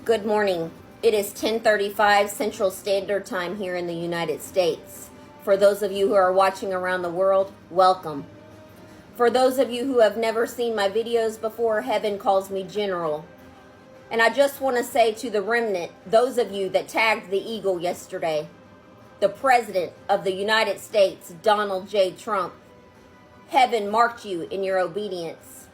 Good morning. It is 10:35 Central Standard Time here in the United States. For those of you who are watching around the world, welcome. For those of you who have never seen my videos before, heaven calls me General. And I just want to say to the remnant, those of you that tagged the eagle yesterday, the President of the United States, Donald J. Trump, heaven marked you in your obedience.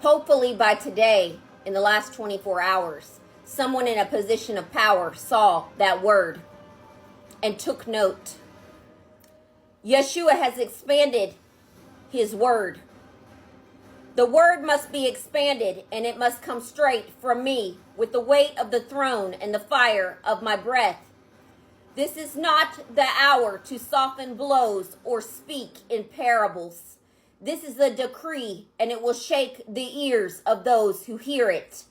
Hopefully by today, in the last 24 hours, someone in a position of power saw that word and took note. Yeshua has expanded his word. The word must be expanded, and it must come straight from me with the weight of the throne and the fire of my breath. This is not the hour to soften blows or speak in parables. This is a decree, and it will shake the ears of those who hear it.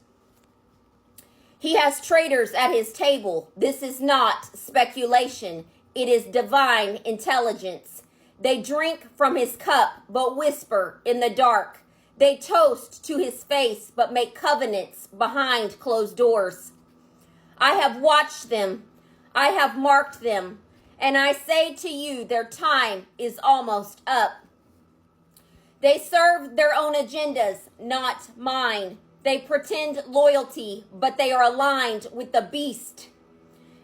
He has traitors at his table. This is not speculation. It is divine intelligence. They drink from his cup, but whisper in the dark. They toast to his face, but make covenants behind closed doors. I have watched them. I have marked them. And I say to you, their time is almost up. They serve their own agendas, not mine. They pretend loyalty, but they are aligned with the beast.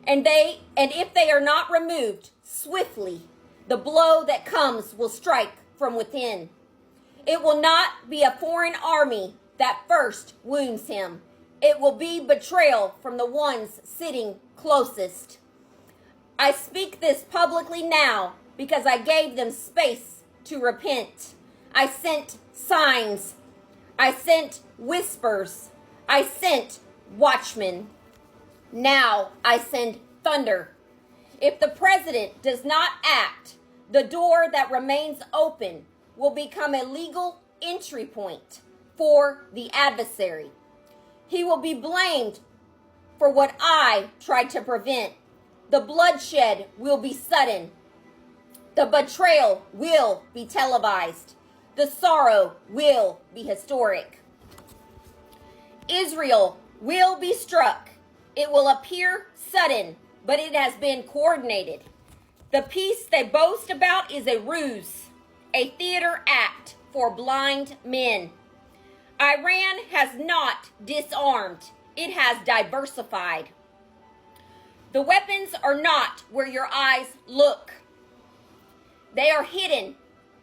And if they are not removed swiftly, the blow that comes will strike from within. It will not be a foreign army that first wounds him. It will be betrayal from the ones sitting closest. I speak this publicly now because I gave them space to repent. I sent signs. I sent whispers. I sent watchmen. Now I send thunder. If the president does not act, the door that remains open will become a legal entry point for the adversary. He will be blamed for what I tried to prevent. The bloodshed will be sudden. The betrayal will be televised. The sorrow will be historic. Israel will be struck. It will appear sudden, but it has been coordinated. The peace they boast about is a ruse, a theater act for blind men. Iran has not disarmed. It has diversified. The weapons are not where your eyes look. They are hidden,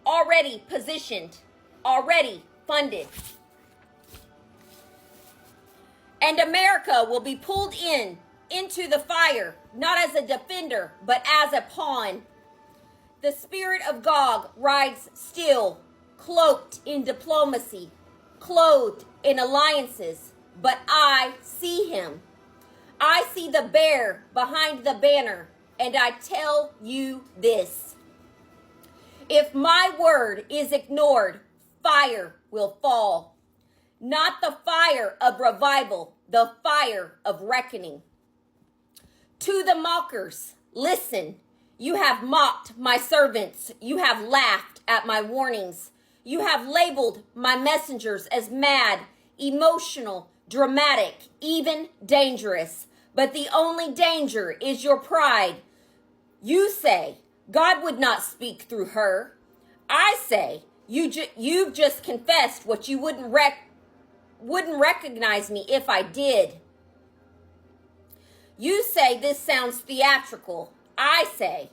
already positioned, already funded. And America will be pulled into the fire, not as a defender, but as a pawn. The spirit of Gog rides still, cloaked in diplomacy, clothed in alliances, but I see him. I see the bear behind the banner, and I tell you this. If my word is ignored, fire will fall. Not the fire of revival, the fire of reckoning. To the mockers, listen. You have mocked my servants. You have laughed at my warnings. You have labeled my messengers as mad, emotional, dramatic, even dangerous. But the only danger is your pride. You say, God would not speak through her. I say, you've just confessed what you wouldn't recognize me if I did. You say this sounds theatrical. I say,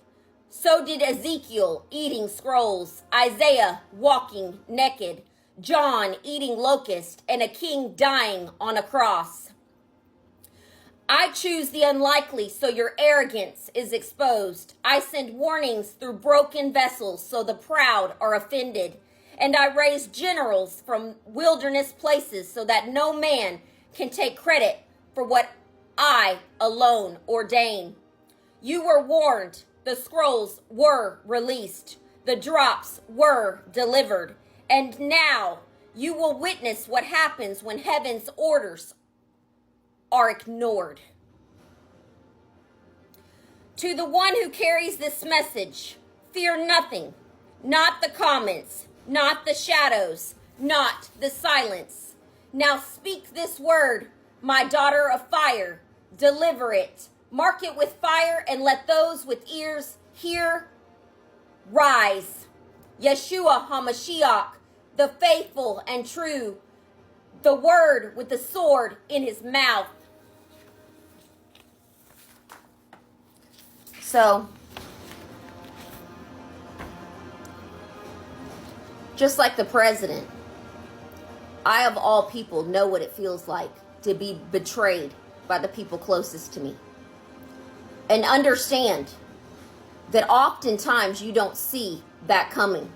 so did Ezekiel eating scrolls, Isaiah walking naked, John eating locust, and a king dying on a cross. I choose the unlikely so your arrogance is exposed. I send warnings through broken vessels so the proud are offended. And I raise generals from wilderness places so that no man can take credit for what I alone ordain. You were warned. The scrolls were released. The drops were delivered. And now you will witness what happens when heaven's orders are ignored. To the one who carries this message, fear nothing, not the comments, not the shadows, not the silence. Now speak this word my daughter of fire, deliver it. Mark it with fire and let those with ears hear. Rise. Yeshua HaMashiach, the faithful and true, the word with the sword in his mouth. So, just like the president, I of all people know what it feels like to be betrayed by the people closest to me. And understand that oftentimes you don't see that coming.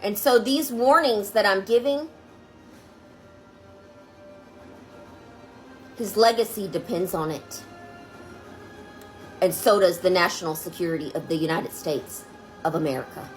And so these warnings that I'm giving, his legacy depends on it. And so does the national security of the United States of America.